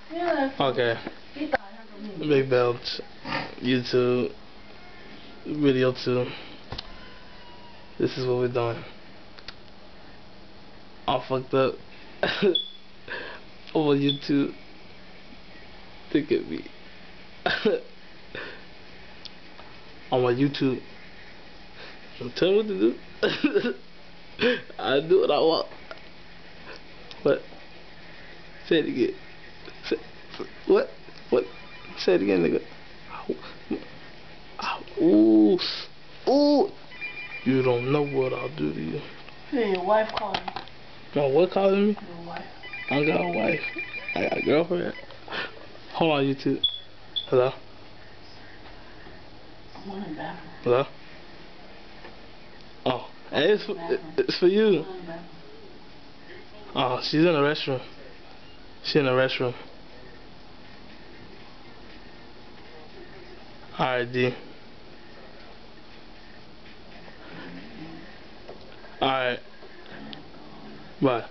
Okay. Big Belch, YouTube, video 2. This is what we're doing. I fucked up. Over YouTube. Look at me. On my YouTube. Don't tell me what to do. I do what I want. What? Say it again. What? What? Say it again, nigga. Ooh. Ooh. You don't know what I'll do to you. Hey, your wife calling me. My what calling me? Your wife. I got a wife. I got a girlfriend. Hold on, YouTube. Hello? I'm in the bathroom. Hello? Oh. Hey, it's for you. Oh, she's in the restroom. She's in the restroom. Alright, D. Alright. Bye.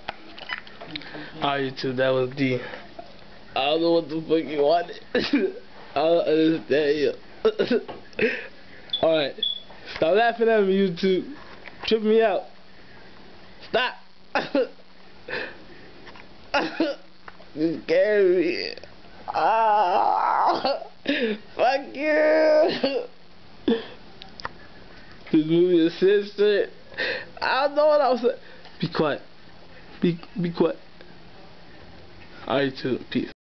Alright, YouTube, that was D. I don't know what the fuck you wanted. I don't understand you. Alright. Stop laughing at me, YouTube. Trip me out. Stop. You scared me. Ah, fuck you. This movie is censored. I don't know what I was saying. Be quiet. Be quiet. Alright, too. Peace.